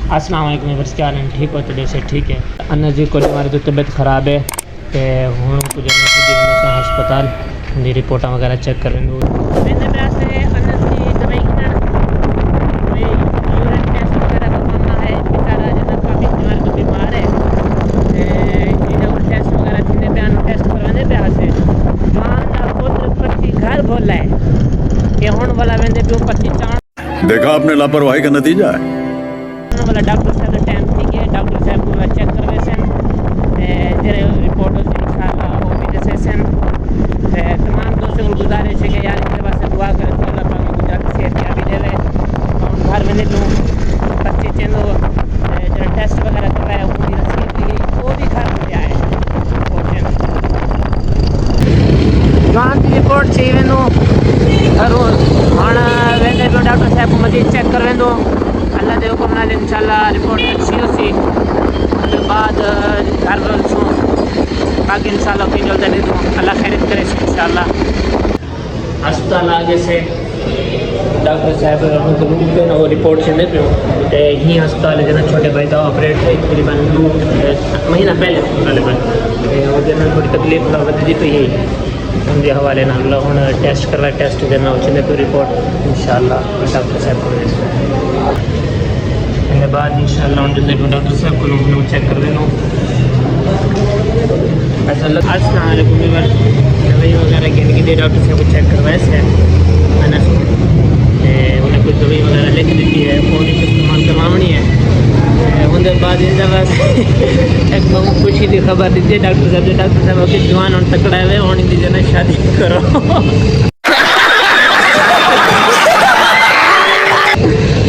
अस्सलाम वालेकुम व्यूअर्स, क्या हाल है? ठीक हो? तो से ठीक है। अन्ना जी को हमारी तो तबीयत ख़राब है तो हूँ कुछ हस्पताल दी रिपोर्टा वगैरह चेक कर लेंगे। देखा आपने लापरवाही का नतीजा है। वाला डॉक्टर साहब टाइम थी गया, डॉक्टर साहब पूरा चेक करवे सन जरे रिपोर्ट इंशाल्लाह वो भी जैसे सन तमाम दोस्तों को गुजारिश है कि यार इनके वास्ते दुआ करें तो अल्लाह पाक को जल्द सेहत याबी देवे और घर में लूँ बच्चे चेंदो जरा टेस्ट वगैरह करवाया वो भी रसीद दी गई वो भी घर में आए जवान की रिपोर्ट चाहिए वेंदो ज़रूर हाँ वेंदे पियो डॉक्टर साहब को मज़ीद चेक कर वेंदो अल्लाह के हुक्म नाल इंशाल्लाह रिपोर्ट अच्छी होसी उसके बाद घर वसूँ बाकी इंशाल्लाह कोई जल्द दे दूँ अल्लाह खैरियत करे इंशाल्लाह। अस्पताल आगे से डॉक्टर साहब वो रिपोर्ट से दे पियो तो यही अस्पताल है जना छोटे भाई का ऑपरेट तकरीबन 2 महीना पहले तकरीबन वो जना थोड़ी तकलीफ वधी पई है उनके हवाले नाल हूँ टेस्ट करवा टेस्ट देना उसने तो रिपोर्ट इंशाल्लाह डॉक्टर साहब को उसके बाद इंशाल्लाह डॉक्टर साहब को चेक कर देना। अस्सलाम वालेकुम दवाई वगैरह गिन के डॉक्टर साहब को चेक करवाए से उन्हें कुछ दवाई वगैरह लिख दी है वो इस्तेमाल करवानी है उनके बाद एक बहुत खुशी की खबर दी थी डॉक्टर साहब के जवान और तकड़ा हुए और इनकी जना शादी करो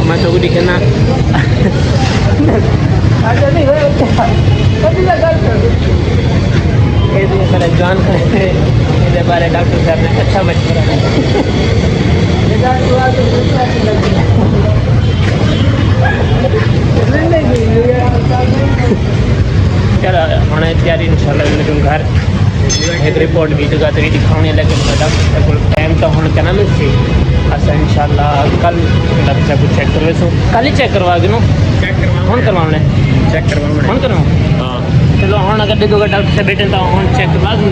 मैं तो कुछ कहना जान इसके बारे डॉक्टर साहब ने अच्छा मशवरा चलो होने तैयारी इंशाल्लाह घर एक रिपोर्ट भी जगह तो दिखाने लेकिन डॉक्टर साहब टाइम तो होने क्या मिल सी असा इंशाल्लाह कल डॉक्टर साहब को चेक करवासू कल ही चेक करवा गिनो चेक करवा हूँ करवाने चेक करवा हूँ करवाऊँ हाँ चलो हूँ अगर दे दोगे डॉक्टर साहब बेटे तो हूँ चेक करवा दूँ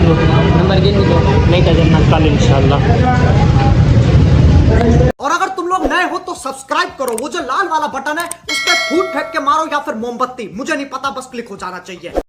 नंबर गिन दो नहीं तो जब कल इंशाल्लाह। और अगर तुम लोग नए हो तो सब्सक्राइब करो, वो जो लाल वाला बटन है उस पर फूट फेंक के मारो या फिर मोमबत्ती, मुझे नहीं पता, बस क्लिक हो जाना चाहिए।